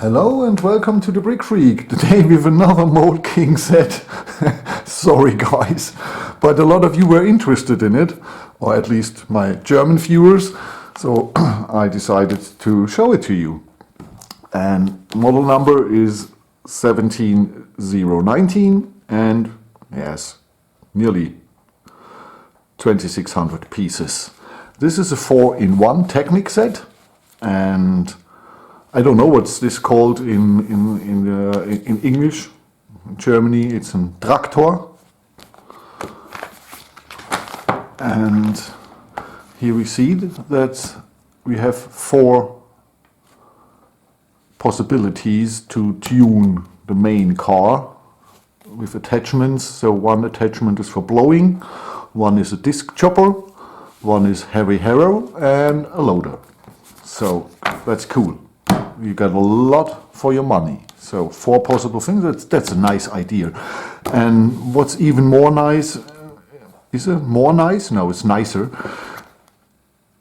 Hello and welcome to the Brick Freak. Today with another Mould King set. Sorry guys, but a lot of you were interested in it, or at least my German viewers, so I decided to show it to you. And model number is 17019 and yes, nearly 2600 pieces. This is a 4-in-1 Technic set, and I don't know what's this called in English. In Germany it's a Traktor. And here we see that we have 4 possibilities to tune the main car with attachments. So one attachment is for blowing, one is a disc chopper, one is heavy Harrow and a loader. So that's cool. You got a lot for your money. So 4 possible things, that's a nice idea. And what's even more nice, is it more nice? No, it's nicer.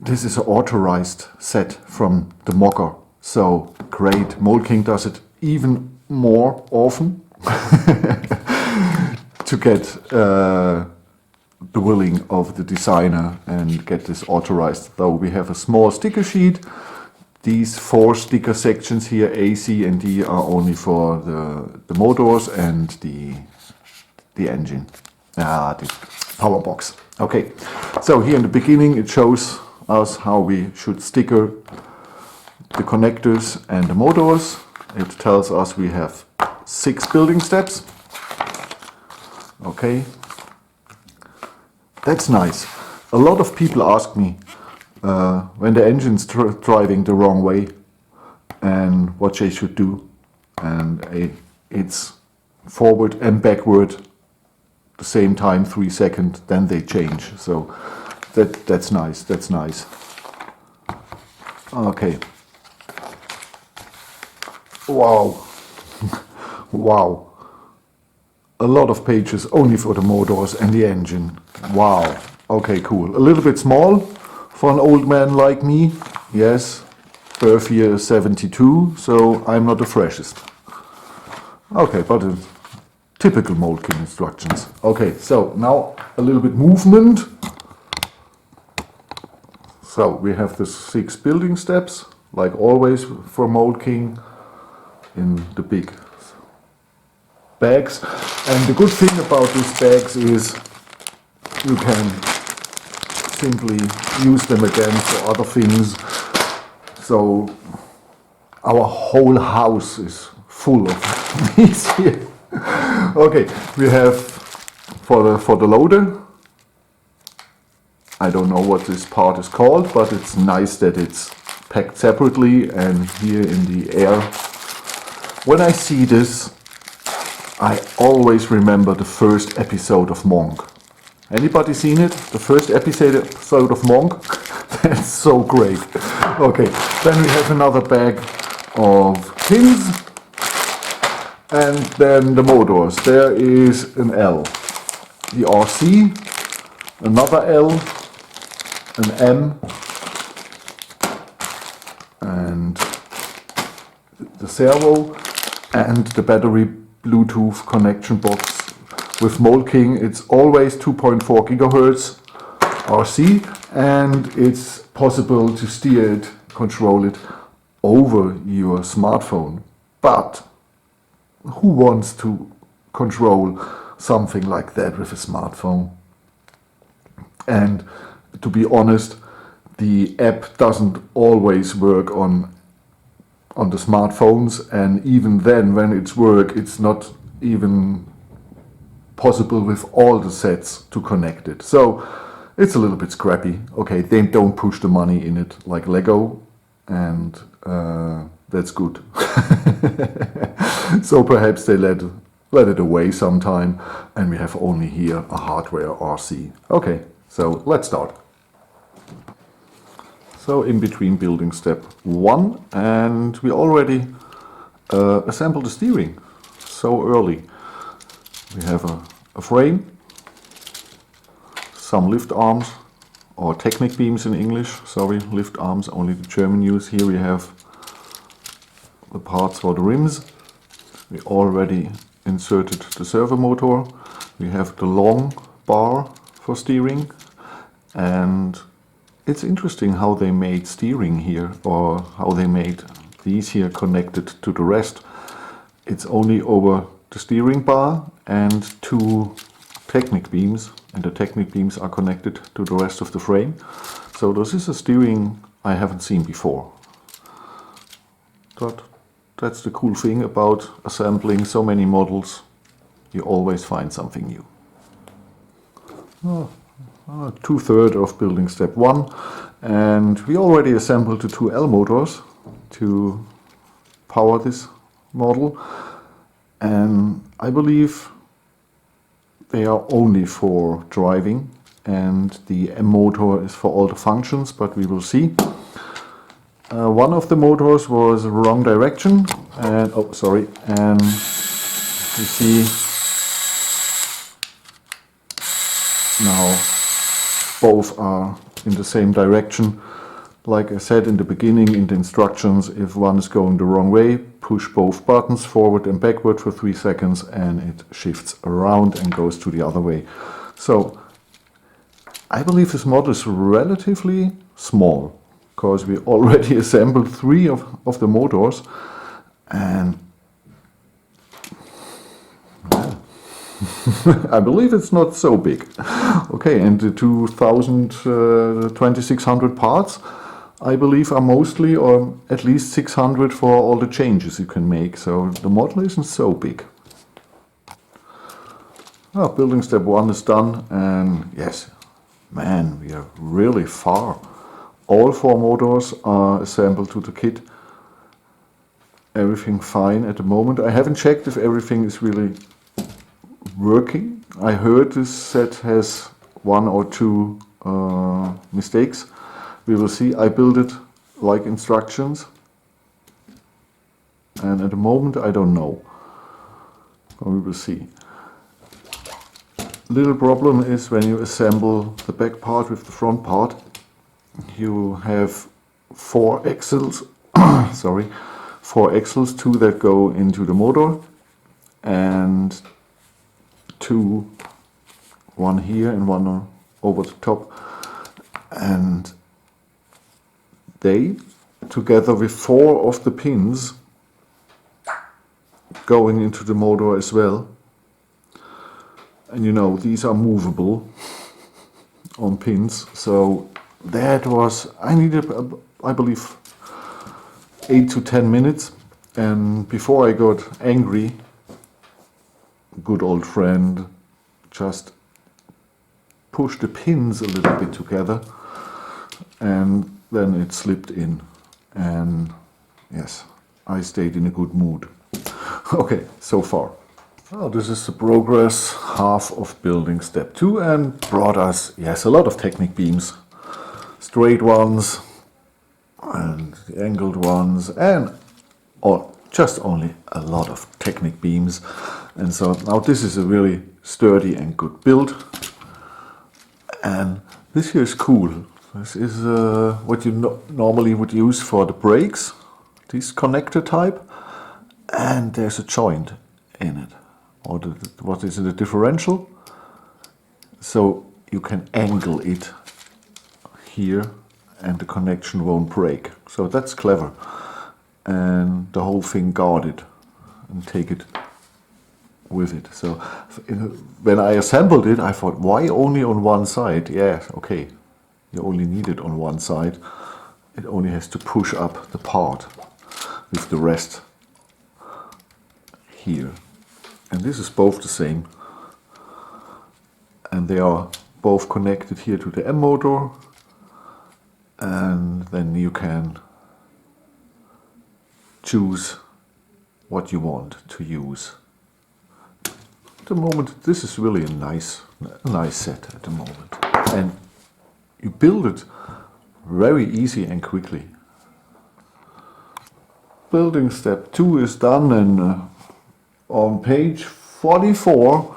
This is an authorized set from the mocker. So great, Mould King does it even more often to get the willing of the designer and get this authorized. Though we have a small sticker sheet. These 4 sticker sections here, A, C and D, are only for the motors and the engine, the power box. Okay, so here in the beginning it shows us how we should sticker the connectors and the motors. It tells us we have 6 building steps. Okay, that's nice. A lot of people ask me, when the engine's driving the wrong way and what they should do, and it's forward and backward the same time, 3 seconds, then they change. So that's nice, that's nice. Okay. Wow. Wow. A lot of pages only for the motors and the engine. Wow. Okay, cool. A little bit small for an old man like me, yes, birth year 72, so I'm not the freshest. Okay, but typical Mould King instructions. Okay, so now a little bit movement. So we have the 6 building steps, like always for Mould King, in the big bags. And the good thing about these bags is you can simply use them again for other things. So our whole house is full of these here. Okay, we have for the loader. I don't know what this part is called, but it's nice that it's packed separately and here in the air. When I see this, I always remember the first episode of Monk. Anybody seen it? The first episode of Monk? That's so great. Okay, then we have another bag of pins. And then the motors. There is an L. The RC. Another L. An M. And the servo. And the battery Bluetooth connection box. With Mould King, it's always 2.4 gigahertz RC, and it's possible to steer it, control it over your smartphone. But who wants to control something like that with a smartphone? And to be honest, the app doesn't always work on the smartphones, and even then, when it's it's not even possible with all the sets to connect it. So it's a little bit scrappy. Okay, they don't push the money in it like Lego, and that's good. So perhaps they let it away sometime, and we have only here a hardware RC. Okay, so let's start. So in between building step 1, and we already assembled the steering so early. We have a frame, some lift arms, or Technic beams in English, sorry, lift arms, only the German use. Here we have the parts for the rims. We already inserted the servo motor. We have the long bar for steering, and it's interesting how they made steering here, or how they made these here connected to the rest. It's only over the steering bar and 2 Technic beams, and the Technic beams are connected to the rest of the frame. So this is a steering I haven't seen before. But that's the cool thing about assembling so many models. You always find something new. 2/3 of building step 1, and we already assembled the 2 L motors to power this model, and I believe they are only for driving, and the M motor is for all the functions, but we will see. One of the motors was wrong direction, and and you see now both are in the same direction. Like I said in the beginning in the instructions, if one is going the wrong way, push both buttons forward and backward for 3 seconds and it shifts around and goes to the other way. So I believe this model is relatively small, because we already assembled 3 of the motors, and I believe it's not so big. Okay, and the 2600 parts, I believe, are mostly, or at least 600 for all the changes you can make. So the model isn't so big. Well, building step 1 is done, and yes, man, we are really far. All 4 motors are assembled to the kit. Everything fine at the moment. I haven't checked if everything is really working. I heard this set has 1 or 2 mistakes. We will see. I built it like instructions, and at the moment I don't know. We will see. Little problem is when you assemble the back part with the front part, you have 4 axles, 4 axles, 2 that go into the motor, and 2, 1 here and 1 over the top, and they, together with 4 of the pins going into the motor as well, and you know, these are movable on pins, so that was, I needed, I believe, 8 to 10 minutes, and before I got angry, good old friend just pushed the pins a little bit together, and then it slipped in, and yes, I stayed in a good mood. Okay, so far. Well, this is the progress half of building step 2, and brought us, yes, a lot of Technic beams. Straight ones, and the angled ones, and just only a lot of Technic beams. And so now this is a really sturdy and good build. And this here is cool. This is what you normally would use for the brakes, this connector type. And there's a joint in it. Or what is it, a differential? So you can angle it here and the connection won't break. So that's clever. And the whole thing guarded and take it with it. So when I assembled it, I thought, why only on one side? Yeah, okay, you only need it on one side. It only has to push up the part with the rest here. And this is both the same. And they are both connected here to the M motor. And then you can choose what you want to use. At the moment, this is really a nice set at the moment. And you build it very easy and quickly. Building step 2 is done, and on page 44,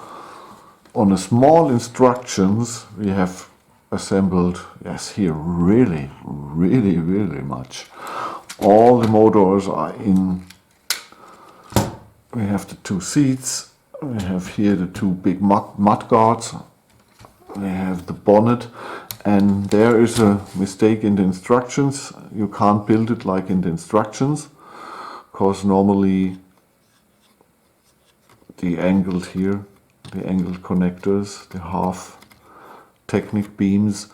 on the small instructions, we have assembled, yes, here really much. All the motors are in We have the two seats. We have here the two big mud guards. We have the bonnet, and there is a mistake in the instructions. You can't build it like in the instructions, because normally the angled here, the angled connectors, the half Technic beams,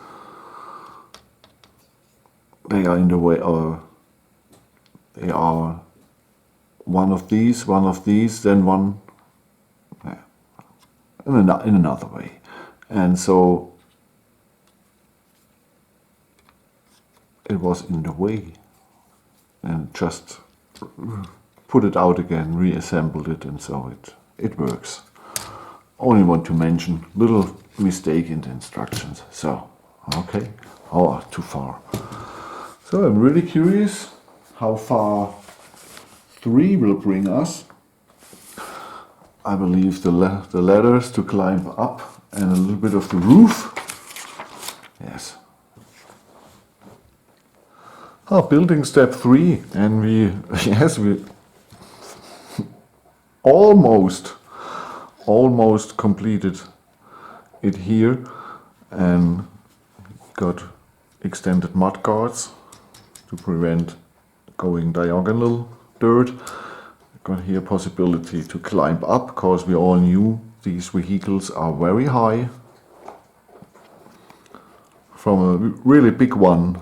they are in the way, or they are one of these, then one in another way. And so it was in the way, and just put it out again, reassembled it, and so it works. Only want to mention little mistake in the instructions. So okay, too far. So I'm really curious how far 3 will bring us. I believe the ladders to climb up and a little bit of the roof. Yes. Building step 3, and we almost completed it here, and got extended mud guards to prevent going diagonal dirt. Got here possibility to climb up, because we all knew these vehicles are very high. From a really big one.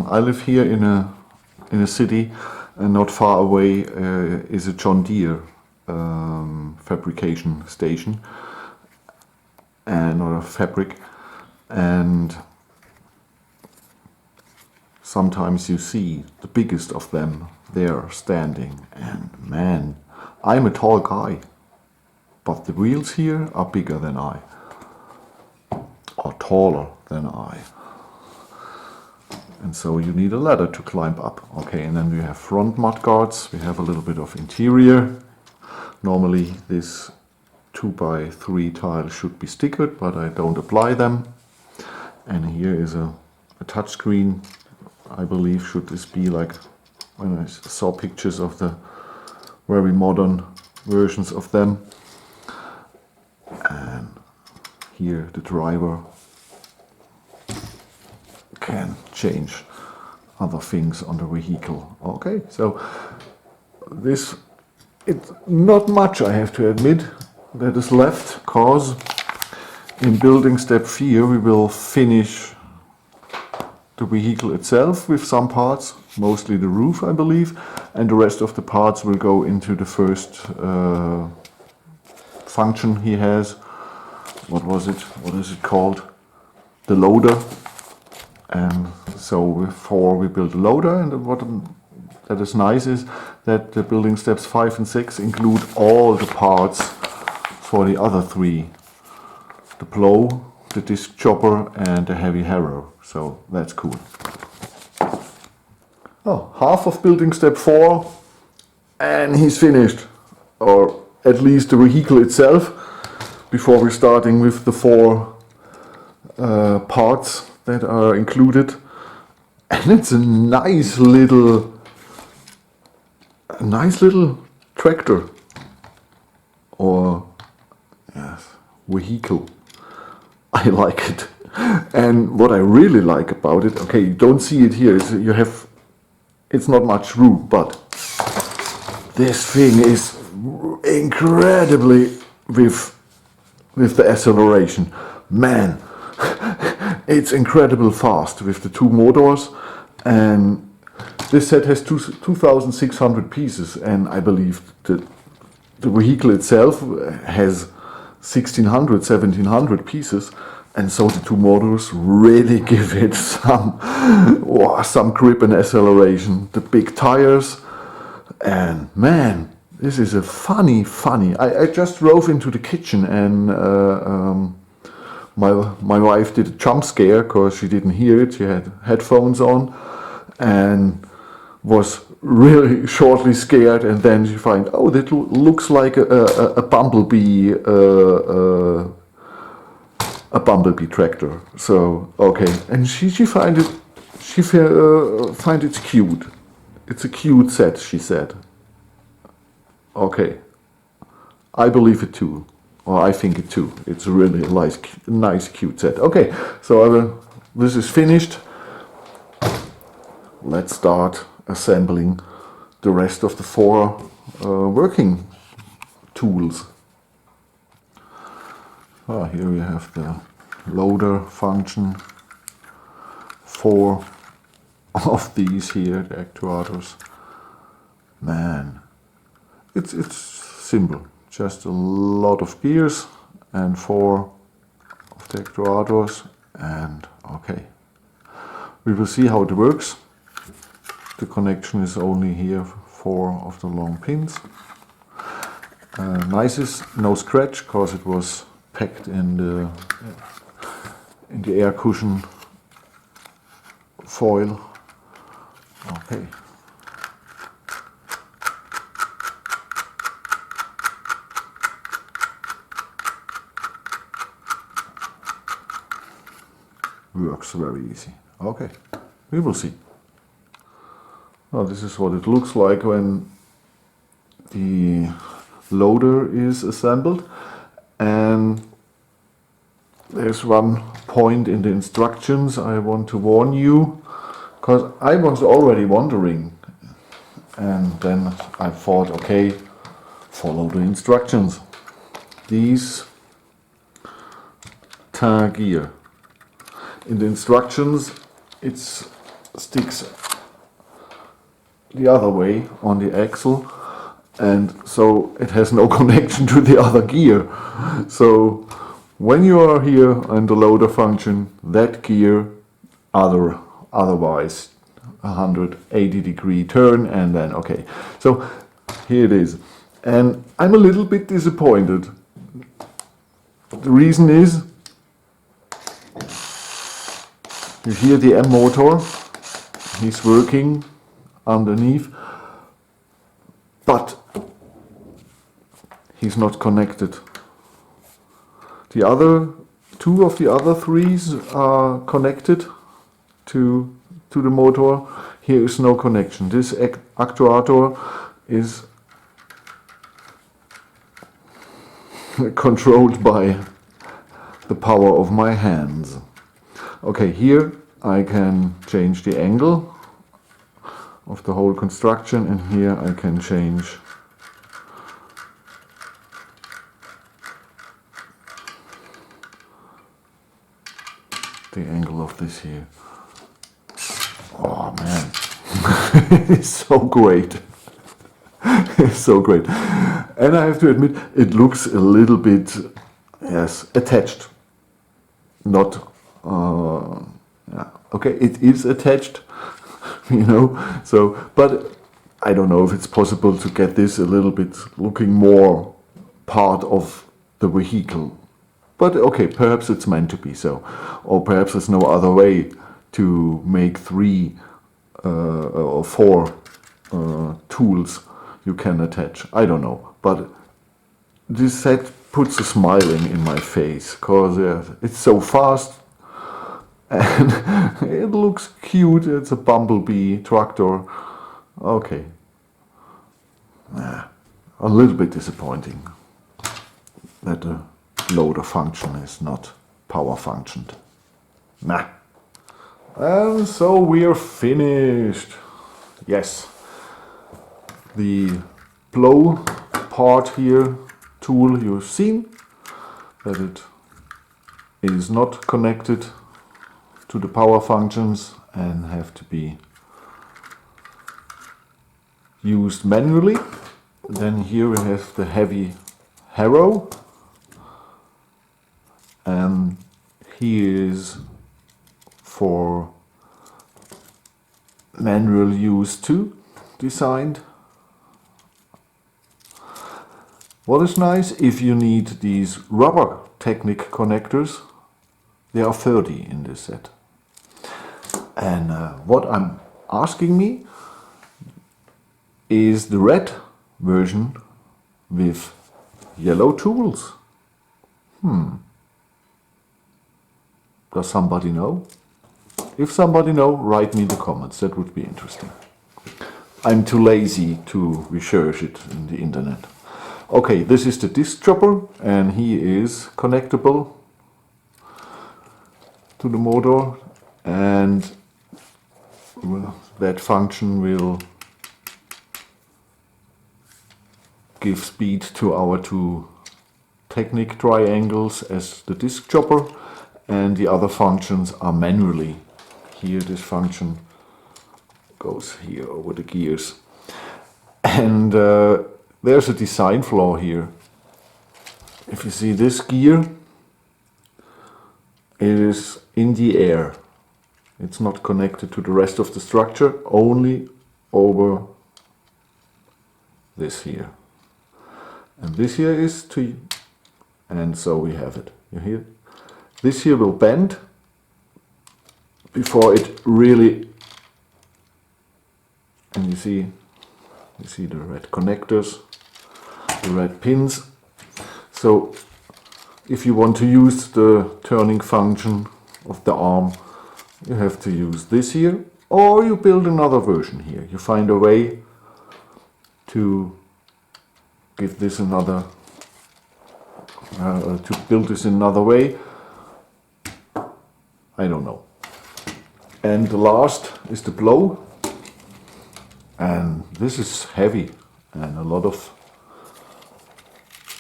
I live here in a city, and not far away is a John Deere fabrication station, and or a fabric, and sometimes you see the biggest of them there standing, and man, I'm a tall guy, but the wheels here are bigger than I, or taller than I. And so you need a ladder to climb up. Okay, and then we have front mud guards. We have a little bit of interior. Normally this 2x3 tile should be stickered, but I don't apply them. And here is a touch screen. I believe should this be like when I saw pictures of the very modern versions of them. And here the driver can change other things on the vehicle. Okay, so it's not much, I have to admit, that is left, because in building step 4 we will finish the vehicle itself with some parts, mostly the roof I believe, and the rest of the parts will go into the first function he has. What is it called? The loader. And so before we build a loader, and what that is nice is that the building steps 5 and 6 include all the parts for the other 3. The plow, the disc chopper and the heavy harrow. So that's cool. Half of building step 4 and he's finished. Or at least the vehicle itself, before we're starting with the 4 parts that are included, and it's a nice little tractor, or yes, vehicle. I like it, and what I really like about it, okay, you don't see it here, is it's not much room, but this thing is incredibly with the acceleration, man. It's incredibly fast with the 2 motors, and this set has 2,600 pieces, and I believe the vehicle itself has 1,600, 1,700 pieces, and so the 2 motors really give it some grip and acceleration. The big tires, and man, this is a funny. I just drove into the kitchen, and my wife did a jump scare because she didn't hear it. She had headphones on and was really shortly scared, and then she found, oh, that looks like a bumblebee, a bumblebee tractor. So okay, and she find it cute. It's a cute set, she said. Okay, I believe it too, or I think it too. It's a really nice, cute set. Okay, so this is finished. Let's start assembling the rest of the 4 working tools. Here we have the loader function, 4 of these here, the actuators. Man, it's simple, just a lot of gears and 4 of the actuators, and okay. We will see how it works. The connection is only here, 4 of the long pins. Nicest, no scratch, because it was packed in the air cushion foil. Okay. Works very easy. Okay, we will see. Well, this is what it looks like when the loader is assembled, and there's one point in the instructions I want to warn you, because I was already wondering, and then I thought, okay, follow the instructions. These gear. In the instructions it sticks the other way on the axle, and so it has no connection to the other gear. So when you are here in the loader function, that gear otherwise 180-degree turn, and then okay. So here it is, and I'm a little bit disappointed. The reason is, you hear the M motor, he's working underneath, but he's not connected. The other 2 of the other 3s are connected to the motor. Here is no connection. This actuator is controlled by the power of my hands. Okay, here I can change the angle of the whole construction, and here I can change the angle of this here. Oh man, it's so great. It's so great. And I have to admit, it looks a little bit, yes, attached. Not, yeah, okay, it is attached, you know, so, but I don't know if it's possible to get this a little bit looking more part of the vehicle. But okay, perhaps it's meant to be so. Or perhaps there's no other way to make 3 or 4 tools you can attach. I don't know. But this set puts a smiling in my face, because it's so fast and it looks cute. It's a bumblebee tractor. Okay. A little bit disappointing that the loader function is not power functioned. Nah. And so we are finished. Yes. The blow part here, tool, you've seen that it is not connected to the power functions and have to be used manually. Then here we have the heavy Harrow, and he is for manual use too, designed. What is nice, if you need these rubber Technic connectors, there are 30 in this set. And what I'm asking me is the red version with yellow tools. Does somebody know? If somebody knows, write me in the comments. That would be interesting. I'm too lazy to research it in the internet. Okay, this is the disc chopper, and he is connectable to the motor, and that function will give speed to our two Technic triangles as the disc chopper, and the other functions are manually. Here this function goes here over the gears. And there's a design flaw here. If you see this gear, it is in the air. It's not connected to the rest of the structure, only over this here. And this here is to, and so we have it. You hear? This here will bend before it really, and you see the red connectors, the red pins. So if you want to use the turning function of the arm, you have to use this here, or you build another version here. You find a way to give this another, to build this in another way. I don't know. And the last is the blow, and this is heavy and a lot of,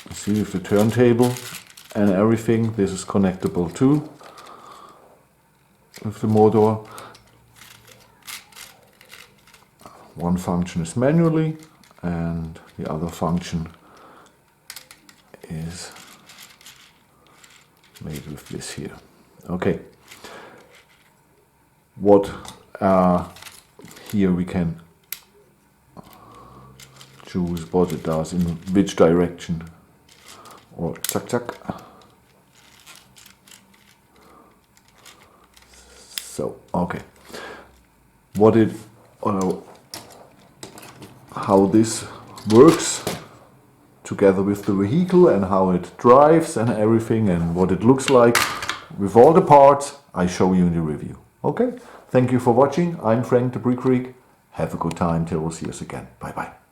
you see with the turntable and everything, this is connectable too with the motor. One function is manually and the other function is made with this here. Okay. What here we can choose what it does in which direction, or chuck chuck. So okay, what it how this works together with the vehicle and how it drives and everything and what it looks like with all the parts, I show you in the review. Okay, thank you for watching. I'm Frank the Brick Freak. Have a good time till we'll see us again. Bye bye.